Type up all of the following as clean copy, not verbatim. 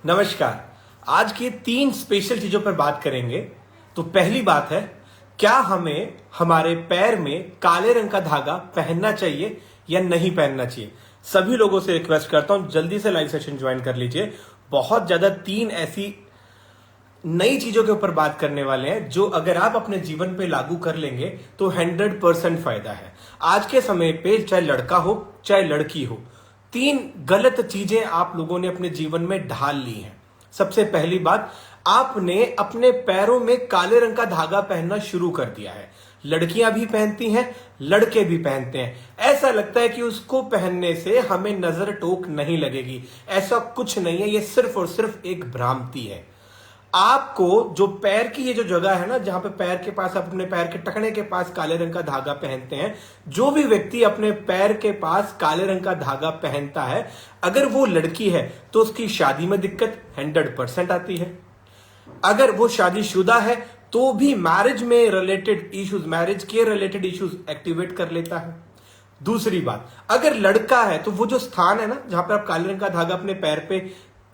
नमस्कार। आज की 3 स्पेशल चीजों पर बात करेंगे। तो पहली बात है, क्या हमें हमारे पैर में काले रंग का धागा पहनना चाहिए या नहीं पहनना चाहिए। सभी लोगों से रिक्वेस्ट करता हूं जल्दी से लाइव सेशन ज्वाइन कर लीजिए। बहुत ज्यादा 3 ऐसी नई चीजों के ऊपर बात करने वाले हैं जो अगर आप अपने जीवन पे लागू कर लेंगे तो 100% फायदा है। आज के समय पे चाहे लड़का हो चाहे लड़की हो, 3 गलत चीजें आप लोगों ने अपने जीवन में ढाल ली हैं। सबसे पहली बात, आपने अपने पैरों में काले रंग का धागा पहनना शुरू कर दिया है। लड़कियां भी पहनती हैं, लड़के भी पहनते हैं। ऐसा लगता है कि उसको पहनने से हमें नजर टोक नहीं लगेगी। ऐसा कुछ नहीं है, यह सिर्फ और सिर्फ एक भ्रांति है। आपको जो पैर की ये जो जगह है ना, जहां पे पैर के पास, अपने पैर के टखने के पास काले रंग का धागा पहनते हैं, जो भी व्यक्ति अपने पैर के पास काले रंग का धागा पहनता है, अगर वो लड़की है तो उसकी शादी में दिक्कत 100% आती है। अगर वो शादीशुदा है तो भी मैरिज में रिलेटेड इश्यूज, मैरिज के रिलेटेड इश्यूज एक्टिवेट कर लेता है। दूसरी बात, अगर लड़का है तो वो जो स्थान है ना जहां पर आप काले रंग का धागा अपने पैर पे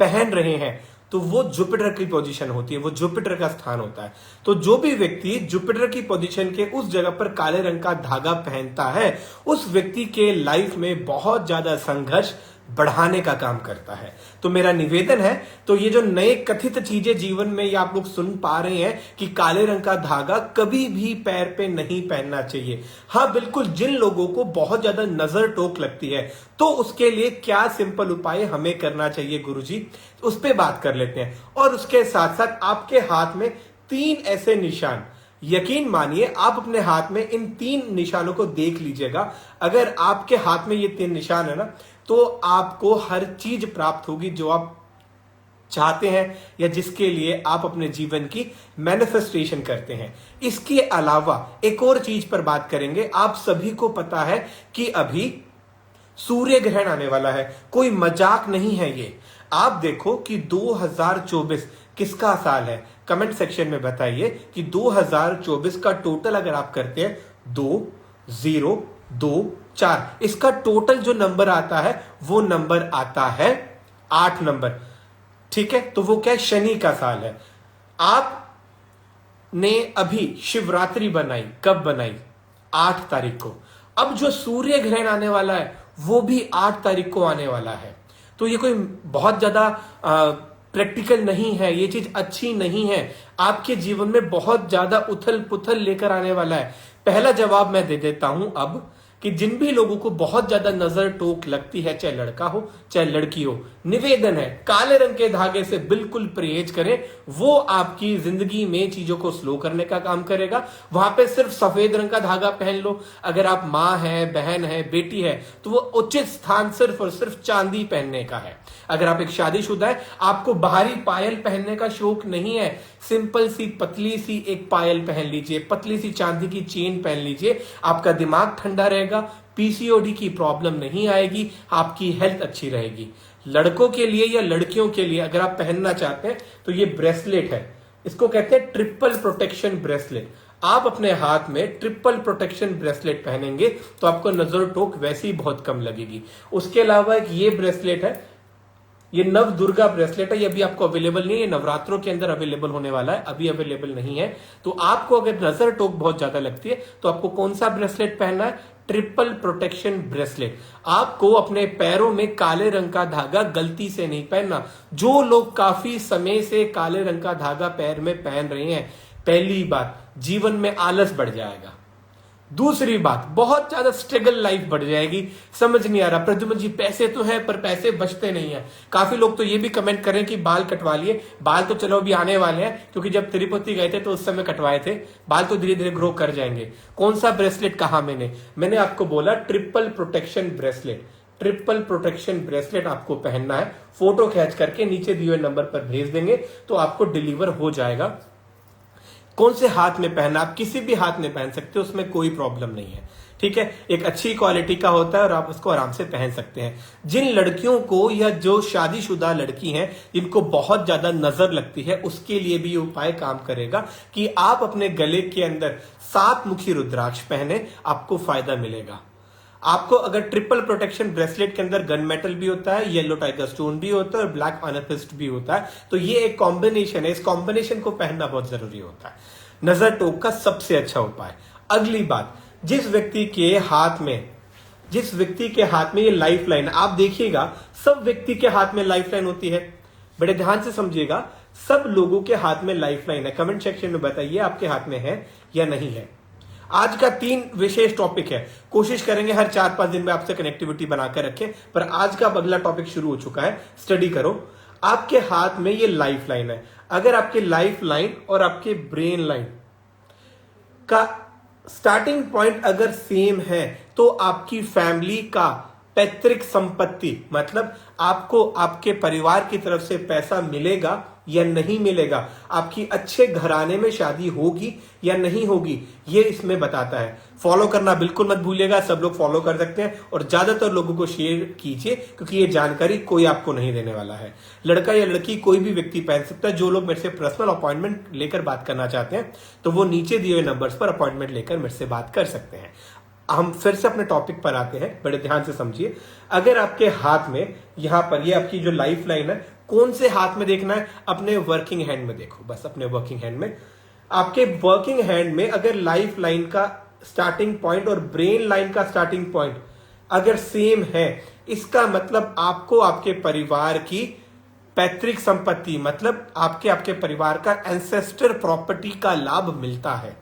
पहन रहे हैं, तो वो जुपिटर की पोजीशन होती है, वो जुपिटर का स्थान होता है। तो जो भी व्यक्ति जुपिटर की पोजीशन के उस जगह पर काले रंग का धागा पहनता है, उस व्यक्ति के लाइफ में बहुत ज्यादा संघर्ष बढ़ाने का काम करता है। तो मेरा निवेदन है, तो ये जो नए कथित चीजें जीवन में ये आप लोग सुन पा रहे हैं कि काले रंग का धागा कभी भी पैर पे नहीं पहनना चाहिए। हाँ बिल्कुल, जिन लोगों को बहुत ज्यादा नजर टोक लगती है तो उसके लिए क्या सिंपल उपाय हमें करना चाहिए गुरुजी, उस पर बात कर लेते हैं। और उसके साथ साथ आपके हाथ में 3 ऐसे निशान, यकीन मानिए आप अपने हाथ में इन 3 निशानों को देख लीजिएगा। अगर आपके हाथ में ये 3 निशान है ना, तो आपको हर चीज प्राप्त होगी जो आप चाहते हैं या जिसके लिए आप अपने जीवन की मैनिफेस्टेशन करते हैं। इसके अलावा एक और चीज पर बात करेंगे। आप सभी को पता है कि अभी सूर्य ग्रहण आने वाला है, कोई मजाक नहीं है ये। आप देखो कि 2024 किसका साल है, कमेंट सेक्शन में बताइए कि 2024 का टोटल अगर आप करते हैं 2 0 2 4, इसका टोटल जो नंबर आता है वो नंबर आता है 8 नंबर। ठीक है, तो वो क्या, शनि का साल है। आपने अभी शिवरात्रि बनाई, कब बनाई, 8 तारीख को। अब जो सूर्य ग्रहण आने वाला है वो भी 8 तारीख को आने वाला है। तो ये कोई बहुत ज्यादा प्रैक्टिकल नहीं है, ये चीज अच्छी नहीं है, आपके जीवन में बहुत ज्यादा उथल पुथल लेकर आने वाला है। पहला जवाब मैं दे देता हूं अब, कि जिन भी लोगों को बहुत ज्यादा नजर टोक लगती है, चाहे लड़का हो चाहे लड़की हो, निवेदन है काले रंग के धागे से बिल्कुल परहेज करें। वो आपकी जिंदगी में चीजों को स्लो करने का काम करेगा। वहां पे सिर्फ सफेद रंग का धागा पहन लो। अगर आप माँ है, बहन है, बेटी है, तो वो उचित स्थान सिर्फ और सिर्फ चांदी पहनने का है। अगर आप एक शादीशुदा है, आपको बाहरी पायल पहनने का शौक नहीं है, सिंपल सी पतली सी एक पायल पहन लीजिए, पतली सी चांदी की चेन पहन लीजिए। आपका दिमाग ठंडा रहेगा, पीसीओडी की प्रॉब्लम नहीं आएगी, आपकी हेल्थ अच्छी रहेगी। लड़कों के लिए या लड़कियों के लिए अगर आप पहनना चाहते हैं तो ये ब्रेसलेट है, इसको कहते हैं ट्रिपल प्रोटेक्शन ब्रेसलेट। आप अपने हाथ में ट्रिपल प्रोटेक्शन ब्रेसलेट पहनेंगे तो आपको नजर टोक वैसे ही बहुत कम लगेगी। उसके अलावा एक ये ब्रेसलेट है, ये नव दुर्गा ब्रेसलेट है, ये अभी आपको अवेलेबल नहीं है, नवरात्रों के अंदर अवेलेबल होने वाला है, अभी अवेलेबल नहीं है। तो आपको अगर नजर टोक बहुत ज्यादा लगती है तो आपको कौन सा ब्रेसलेट पहनना है, ट्रिपल प्रोटेक्शन ब्रेसलेट। आपको अपने पैरों में काले रंग का धागा गलती से नहीं पहनना। जो लोग काफी समय से काले रंग का धागा पैर में पहन रहे हैं, पहली बात, जीवन में आलस बढ़ जाएगा। दूसरी बात, बहुत ज्यादा स्ट्रगल लाइफ बढ़ जाएगी। समझ नहीं आ रहा प्रद्युमन जी, पैसे तो है पर पैसे बचते नहीं है। काफी लोग तो ये भी कमेंट करें कि बाल कटवा लिए। बाल तो चलो अभी आने वाले हैं, क्योंकि जब तिरुपति गए थे तो उस समय कटवाए थे। बाल तो धीरे धीरे ग्रो कर जाएंगे। कौन सा ब्रेसलेट कहा मैंने आपको बोला triple protection bracelet. Triple protection bracelet आपको पहनना है। फोटो खींच करके नीचे दिए हुए नंबर पर भेज देंगे तो आपको डिलीवर हो जाएगा। कौन से हाथ में पहनना, आप किसी भी हाथ में पहन सकते हो, उसमें कोई प्रॉब्लम नहीं है। ठीक है, एक अच्छी क्वालिटी का होता है और आप उसको आराम से पहन सकते हैं। जिन लड़कियों को या जो शादीशुदा लड़की हैं जिनको बहुत ज्यादा नजर लगती है, उसके लिए भी उपाय काम करेगा कि आप अपने गले के अंदर 7 मुखी रुद्राक्ष पहने, आपको फायदा मिलेगा। आपको अगर ट्रिपल प्रोटेक्शन ब्रेसलेट के अंदर गन मेटल भी होता है, येलो टाइगर स्टोन भी होता है और ब्लैक एमेथिस्ट भी होता है, तो ये एक कॉम्बिनेशन है। इस कॉम्बिनेशन को पहनना बहुत जरूरी होता है। नजर टोक का सबसे अच्छा उपाय। अगली बात, जिस व्यक्ति के हाथ में ये लाइफ लाइन, आप देखिएगा सब व्यक्ति के हाथ में लाइफ लाइन होती है। बड़े ध्यान से समझिएगा, सब लोगों के हाथ में लाइफ लाइन है। कमेंट सेक्शन में बताइए आपके हाथ में है या नहीं है। आज का 3 विशेष टॉपिक है, कोशिश करेंगे हर 4-5 दिन में आपसे कनेक्टिविटी बनाकर रखें, पर आज का अगला टॉपिक शुरू हो चुका है। स्टडी करो, आपके हाथ में ये लाइफ लाइन है। अगर आपके लाइफ लाइन और आपके ब्रेन लाइन का स्टार्टिंग पॉइंट अगर सेम है, तो आपकी फैमिली का पैतृक संपत्ति, मतलब आपको आपके परिवार की तरफ से पैसा मिलेगा या नहीं मिलेगा, आपकी अच्छे घराने में शादी होगी या नहीं होगी, ये इसमें बताता है। फॉलो करना बिल्कुल मत भूलिएगा, सब लोग फॉलो कर सकते हैं और ज्यादातर लोगों को शेयर कीजिए, क्योंकि ये जानकारी कोई आपको नहीं देने वाला है। लड़का या लड़की कोई भी व्यक्ति पहन सकता है। जो लोग मेरे से पर्सनल अपॉइंटमेंट लेकर बात करना चाहते हैं, तो वो नीचे दिए हुए नंबर्स पर अपॉइंटमेंट लेकर मेरे से बात कर सकते हैं। हम फिर से अपने टॉपिक पर आते हैं, बड़े ध्यान से समझिए। अगर आपके हाथ में यहां पर ये आपकी जो लाइफ लाइन है, कौन से हाथ में देखना है? अपने वर्किंग हैंड में देखो, बस अपने वर्किंग हैंड में। आपके वर्किंग हैंड में अगर लाइफ लाइन का स्टार्टिंग पॉइंट और ब्रेन लाइन का स्टार्टिंग पॉइंट अगर सेम है, इसका मतलब आपको आपके परिवार की पैतृक संपत्ति, मतलब आपके परिवार का एंसेस्टर प्रॉपर्टी का लाभ मिलता है।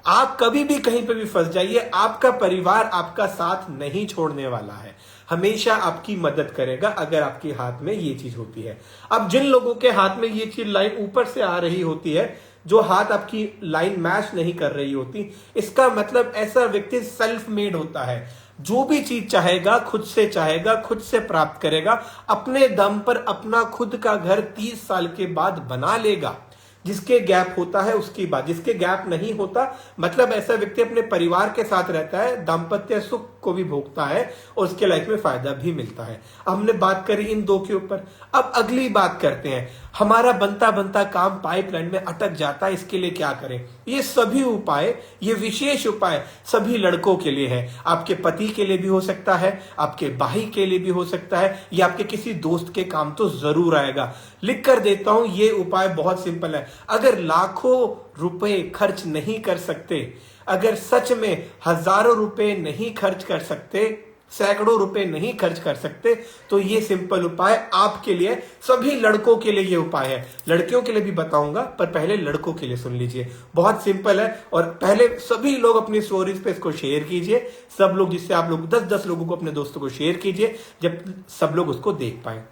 आप कभी भी कहीं पे भी फंस जाइए, आपका परिवार आपका साथ नहीं छोड़ने वाला है, हमेशा आपकी मदद करेगा अगर आपके हाथ में ये चीज होती है। अब जिन लोगों के हाथ में ये चीज लाइन ऊपर से आ रही होती है, जो हाथ आपकी लाइन मैच नहीं कर रही होती, इसका मतलब ऐसा व्यक्ति सेल्फ मेड होता है। जो भी चीज चाहेगा खुद से प्राप्त करेगा, अपने दम पर अपना खुद का घर 30 साल के बाद बना लेगा। जिसके गैप होता है उसकी बात, जिसके गैप नहीं होता, मतलब ऐसा व्यक्ति अपने परिवार के साथ रहता है, दाम्पत्य सुख को भी भोगता है और उसके लाइफ में फायदा भी मिलता है। हमने बात करी इन 2 के ऊपर। अब अगली बात करते हैं, हमारा बनता काम पाइपलाइन में अटक जाता है, इसके लिए क्या करें? ये सभी उपाय, ये विशेष उपाय सभी लड़कों के लिए है। आपके पति के लिए भी हो सकता है, आपके भाई के लिए भी हो सकता है, या आपके किसी दोस्त के काम तो जरूर आएगा। लिख कर देता हूं, ये उपाय बहुत सिंपल है। अगर लाखों रुपए खर्च नहीं कर सकते, अगर सच में हजारों रुपए नहीं खर्च कर सकते, सैकड़ों रुपए नहीं खर्च कर सकते, तो ये सिंपल उपाय आपके लिए, सभी लड़कों के लिए ये उपाय है। लड़कियों के लिए भी बताऊंगा, पर पहले लड़कों के लिए सुन लीजिए। बहुत सिंपल है, और पहले सभी लोग अपनी स्टोरीज पे इसको शेयर कीजिए। सब लोग, जिससे आप लोग 10-10 लोगों को, अपने दोस्तों को शेयर कीजिए, जब सब लोग उसको देख पाए।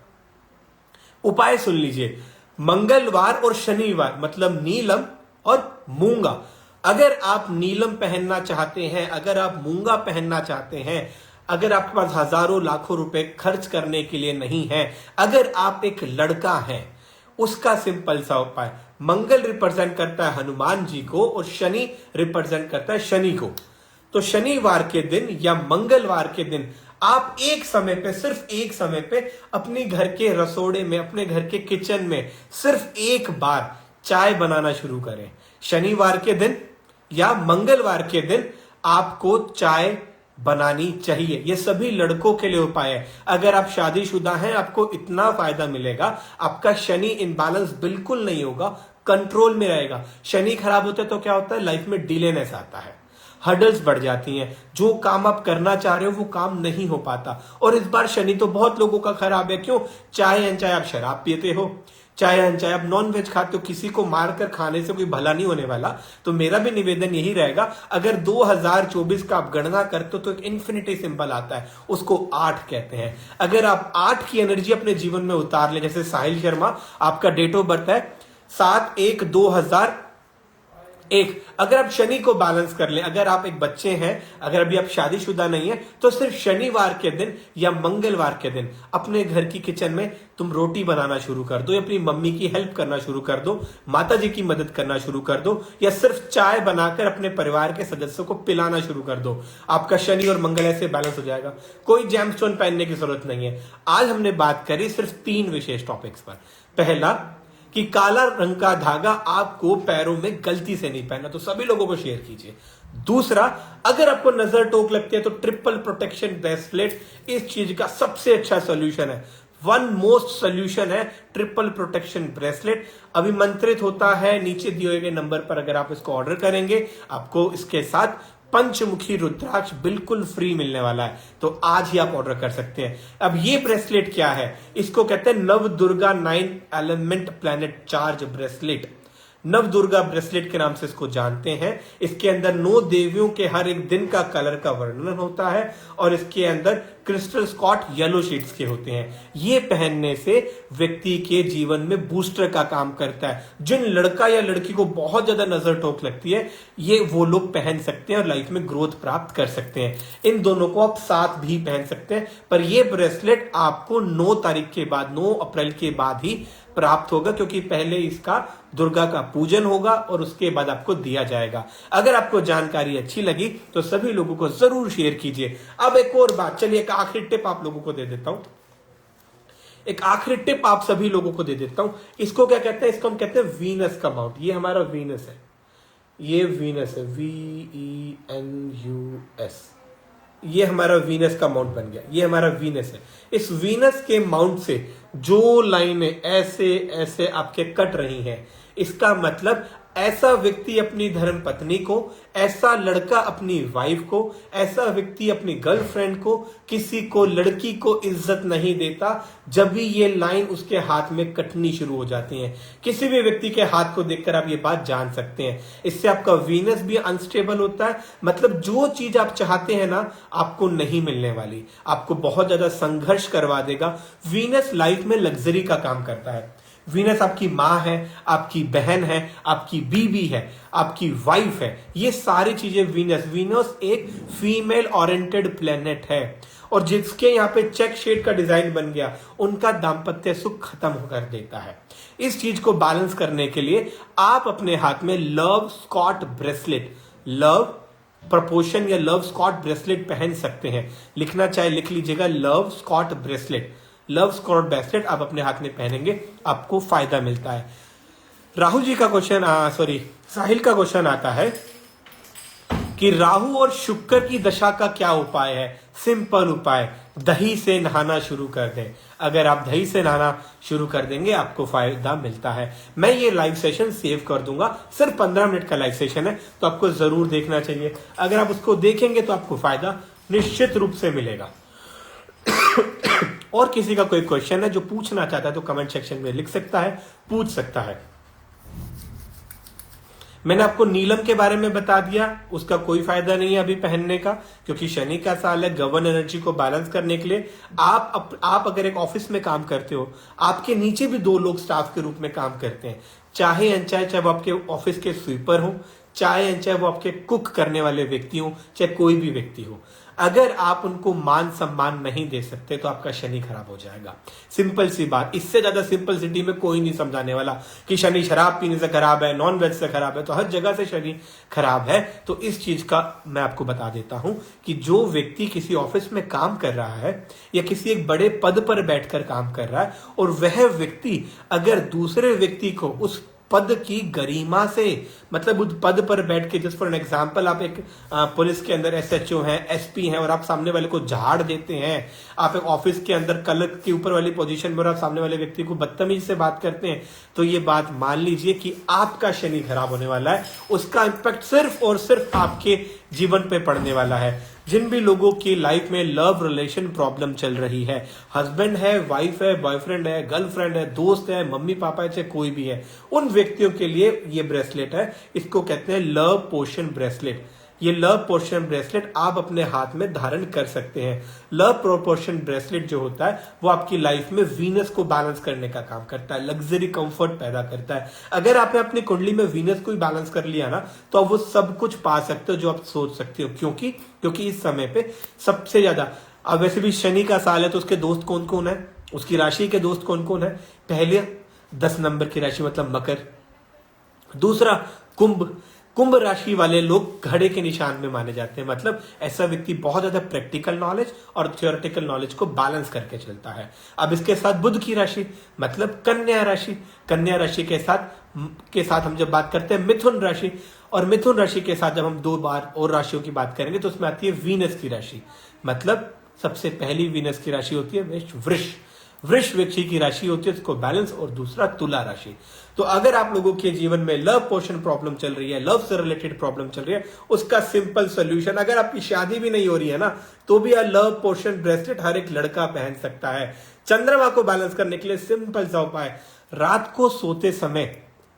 उपाय सुन लीजिए। मंगलवार और शनिवार, मतलब नीलम और मूंगा। अगर आप नीलम पहनना चाहते हैं, अगर आप मूंगा पहनना चाहते हैं, अगर आपके पास हजारों लाखों रुपए खर्च करने के लिए नहीं है, अगर आप एक लड़का हैं, उसका सिंपल सा उपाय, मंगल रिप्रेजेंट करता है हनुमान जी को और शनि रिप्रेजेंट करता है शनि को। तो शनिवार के दिन या मंगलवार के दिन आप एक समय पे, सिर्फ एक समय पे अपने घर के रसोड़े में, अपने घर के किचन में सिर्फ एक बार चाय बनाना शुरू करें। शनिवार के दिन या मंगलवार के दिन आपको चाय बनानी चाहिए। ये सभी लड़कों के लिए उपाय है। अगर आप शादीशुदा हैं, आपको इतना फायदा मिलेगा, आपका शनि इनबैलेंस बिल्कुल नहीं होगा, कंट्रोल में रहेगा। शनि खराब होता है तो क्या होता है? लाइफ में डिलेनेस आता है, हर्डल्स बढ़ जाती हैं, जो काम आप करना चाह रहे हो वो काम नहीं हो पाता। और इस बार शनि तो बहुत लोगों का खराब है। क्यों? चाहे अनचाहे आप शराब पीते हो, चाहे अनचाहे आप नॉन वेज खाते हो, किसी को मारकर खाने से कोई भला नहीं होने वाला। तो मेरा भी निवेदन यही रहेगा, अगर 2024 का आप गणना करते हो तो एक इन्फिनिटी सिंबल आता है, उसको 8 कहते हैं। अगर आप 8 की एनर्जी अपने जीवन में उतार ले, जैसे साहिल शर्मा, आपका डेट ऑफ बर्थ है 7/1/2001, अगर आप शनि को बैलेंस कर लें, अगर आप एक बच्चे हैं, अगर अभी आप शादीशुदा नहीं है, तो सिर्फ शनिवार के दिन या मंगलवार के दिन अपने घर की किचन में तुम रोटी बनाना शुरू कर दो, या अपनी मम्मी की हेल्प करना शुरू कर दो, माता जी की मदद करना शुरू कर दो, या सिर्फ चाय बनाकर अपने परिवार के सदस्यों को पिलाना शुरू कर दो। आपका शनि और मंगल ऐसे बैलेंस हो जाएगा। कोई जेमस्टोन पहनने की जरूरत नहीं है। आज हमने बात करी सिर्फ 3 विशेष टॉपिक्स पर। पहला, कि काला रंग का धागा आपको पैरों में गलती से नहीं पहनना, तो सभी लोगों को शेयर कीजिए। दूसरा, अगर आपको नजर टोक लगती है तो ट्रिपल प्रोटेक्शन ब्रेसलेट इस चीज का सबसे अच्छा सोल्यूशन है। वन मोस्ट सोल्यूशन है ट्रिपल प्रोटेक्शन ब्रेसलेट। अभिमंत्रित होता है नीचे दिए गए नंबर पर। अगर आप इसको ऑर्डर करेंगे आपको इसके साथ पंचमुखी रुद्राक्ष बिल्कुल फ्री मिलने वाला है, तो आज ही आप ऑर्डर कर सकते हैं। अब ये ब्रेसलेट क्या है, इसको कहते हैं नव Durga 9 element planet charge bracelet. नव दुर्गा ब्रेसलेट के नाम से इसको जानते हैं। इसके अंदर 9 देवियों के हर एक दिन का कलर का वर्णन होता है और इसके अंदर क्रिस्टल स्कॉट येलो शेड्स के होते हैं। ये पहनने से व्यक्ति के जीवन में बूस्टर का काम करता है। जिन लड़का या लड़की को बहुत ज्यादा नजर टोक लगती है, ये वो लोग पहन सकते हैं और लाइफ में ग्रोथ प्राप्त कर सकते हैं। इन दोनों को आप साथ भी पहन सकते हैं, पर यह ब्रेसलेट आपको 9 तारीख के बाद, 9 अप्रैल के बाद ही प्राप्त होगा, क्योंकि पहले इसका दुर्गा का पूजन होगा और उसके बाद आपको दिया जाएगा। अगर आपको जानकारी अच्छी लगी तो सभी लोगों को जरूर शेयर कीजिए। अब एक और बात, चलिए एक आखिरी टिप आप लोगों को दे देता हूं। एक आखिरी टिप आप सभी लोगों को दे देता हूं। इसको क्या कहते हैं, इसको हम कहते हैं वीनस का माउंट। ये हमारा वीनस है, ये वीनस है, VENUS। ये हमारा वीनस का माउंट बन गया, ये हमारा वीनस है। इस वीनस के माउंट से जो लाइनें ऐसे ऐसे आपके कट रही हैं, इसका मतलब ऐसा व्यक्ति अपनी धर्म पत्नी को, ऐसा लड़का अपनी वाइफ को, ऐसा व्यक्ति अपनी गर्लफ्रेंड को, किसी को, लड़की को इज्जत नहीं देता जब भी ये लाइन उसके हाथ में कटनी शुरू हो जाती है। किसी भी व्यक्ति के हाथ को देखकर आप ये बात जान सकते हैं। इससे आपका वीनस भी अनस्टेबल होता है, मतलब जो चीज आप चाहते हैं ना, आपको नहीं मिलने वाली, आपको बहुत ज्यादा संघर्ष करवा देगा। वीनस लाइफ में लग्जरी का काम करता है। वीनस आपकी माँ है, आपकी बहन है, आपकी बीवी है, आपकी वाइफ है। ये सारी चीजें वीनस एक फीमेल ओरिएंटेड प्लेनेट है, और जिसके यहाँ पे चेक शेड का डिजाइन बन गया, उनका दाम्पत्य सुख खत्म कर देता है। इस चीज को बैलेंस करने के लिए आप अपने हाथ में love Scott bracelet, love proportion या लव स्कॉट ब्रेसलेट पहन सकते हैं। लिखना चाहे लिख लीजिएगा, love Scott bracelet. Love Scott bracelet आप अपने हाथ में पहनेंगे, आपको फायदा मिलता है। राहुल जी का क्वेश्चन, साहिल का क्वेश्चन आता है कि राहु और शुक्र की दशा का क्या उपाय है। सिंपल उपाय, दही से नहाना शुरू कर दें। अगर आप दही से नहाना शुरू कर देंगे आपको फायदा मिलता है। मैं ये लाइव सेशन सेव कर दूंगा, सिर्फ 15 मिनट का लाइव सेशन है, तो आपको जरूर देखना चाहिए। अगर आप उसको देखेंगे तो आपको फायदा निश्चित रूप से मिलेगा। और किसी का कोई क्वेश्चन है जो पूछना चाहता है तो कमेंट सेक्शन में लिख सकता है, पूछ सकता है। मैंने आपको नीलम के बारे में बता दिया, उसका कोई फायदा नहीं है अभी पहनने का, क्योंकि शनि का साल है। गवर्न एनर्जी को बैलेंस करने के लिए आप अगर एक ऑफिस में काम करते हो, आपके नीचे भी 2 लोग स्टाफ के रूप में काम करते हैं, चाहे वो आपके ऑफिस के स्वीपर हो, चाहे वो आपके कुक करने वाले व्यक्ति हो, चाहे कोई भी व्यक्ति हो। अगर आप उनको मान सम्मान नहीं दे सकते तो आपका शनि खराब हो जाएगा। सिंपल सी बात, इससे ज्यादा सिंपल सिटी में कोई नहीं समझाने वाला कि शनि शराब पीने से खराब है, नॉन वेज से खराब है, तो हर जगह से शनि खराब है। तो इस चीज का मैं आपको बता देता हूं कि जो व्यक्ति किसी ऑफिस में काम कर रहा है या किसी एक बड़े पद पर बैठकर काम कर रहा है, और वह व्यक्ति अगर दूसरे व्यक्ति को उस पद की गरिमा से, मतलब उस पद पर बैठ के, जस्ट फॉर एन एग्जाम्पल, आप एक पुलिस के अंदर SHO हैं, SP हैं, और आप सामने वाले को झाड़ देते हैं, आप एक ऑफिस के अंदर कलर की ऊपर वाली पोजीशन में और आप सामने वाले व्यक्ति को बदतमीजी से बात करते हैं, तो ये बात मान लीजिए कि आपका शनि खराब होने वाला है। उसका इम्पैक्ट सिर्फ और सिर्फ आपके जीवन पे पड़ने वाला है। जिन भी लोगों की लाइफ में लव रिलेशन प्रॉब्लम चल रही है, हस्बैंड है, वाइफ है, बॉयफ्रेंड है, गर्लफ्रेंड है, दोस्त है, मम्मी पापा है, चाहे कोई भी है, उन व्यक्तियों के लिए ये ब्रेसलेट है। इसको कहते हैं लव पोशन ब्रेसलेट। ये लव पोर्शन ब्रेसलेट आप अपने हाथ में धारण कर सकते हैं। लव प्रोपोर्शन ब्रेसलेट जो होता है वो आपकी लाइफ में वीनस को बैलेंस करने का काम करता है, लग्जरी कंफर्ट पैदा करता है। अगर आपने अपनी कुंडली में वीनस को ही बैलेंस कर लिया ना, तो आप वो सब कुछ पा सकते हो जो आप सोच सकते हो। क्योंकि इस समय पे सबसे ज्यादा, अब वैसे भी शनि का साल है तो उसके दोस्त कौन कौन है, उसकी राशि के दोस्त कौन कौन है। पहले 10 नंबर की राशि मतलब मकर, दूसरा कुंभ कुंभ राशि वाले लोग घड़े के निशान में माने जाते हैं, मतलब ऐसा व्यक्ति बहुत ज्यादा प्रैक्टिकल नॉलेज और थियोरेटिकल नॉलेज को बैलेंस करके चलता है। अब इसके साथ बुध की राशि मतलब कन्या राशि, कन्या राशि के साथ हम जब बात करते हैं मिथुन राशि, और मिथुन राशि के साथ जब हम 2 बार और राशियों की बात करेंगे तो उसमें आती है वीनस की राशि, मतलब सबसे पहली वीनस की राशि होती है वृष व्यक्ति की राशि होती है उसको बैलेंस, और दूसरा तुला राशि। तो अगर आप लोगों के जीवन में लव पोर्शन प्रॉब्लम चल रही है, लव से रिलेटेड प्रॉब्लम चल रही है, उसका सिंपल सोल्यूशन, अगर आपकी शादी भी नहीं हो रही है ना तो भी लव पोर्शन ब्रेसलेट हर एक लड़का पहन सकता है। चंद्रमा को बैलेंस करने के लिए सिंपल सा उपाय, रात को सोते समय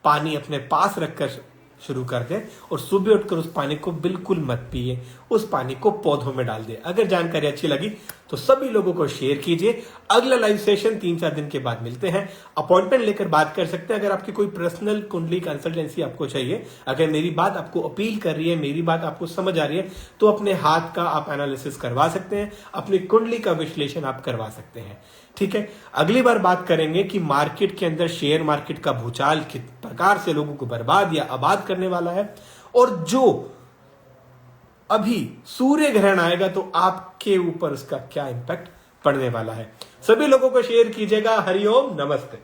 पानी अपने पास रखकर शुरू कर दे और सुबह उठकर उस पानी को बिल्कुल मत पिए, उस पानी को पौधों में डाल दे। अगर जानकारी अच्छी लगी तो सभी लोगों को शेयर कीजिए। अगला लाइव सेशन 3-4 दिन के बाद मिलते हैं, अपॉइंटमेंट लेकर बात कर सकते हैं। अगर आपकी कोई पर्सनल कुंडली कंसल्टेंसी आपको चाहिए, अगर मेरी बात आपको अपील कर रही है, मेरी बात आपको समझ आ रही है, तो अपने हाथ का आप एनालिसिस करवा सकते हैं, अपनी कुंडली का विश्लेषण आप करवा सकते हैं। ठीक है, अगली बार बात करेंगे कि मार्केट के अंदर शेयर मार्केट का भूचाल किस प्रकार से लोगों को बर्बाद या आबाद करने वाला है, और जो अभी सूर्य ग्रहण आएगा तो आपके ऊपर उसका क्या इंपैक्ट पड़ने वाला है। सभी लोगों को शेयर कीजिएगा। हरिओम, नमस्ते।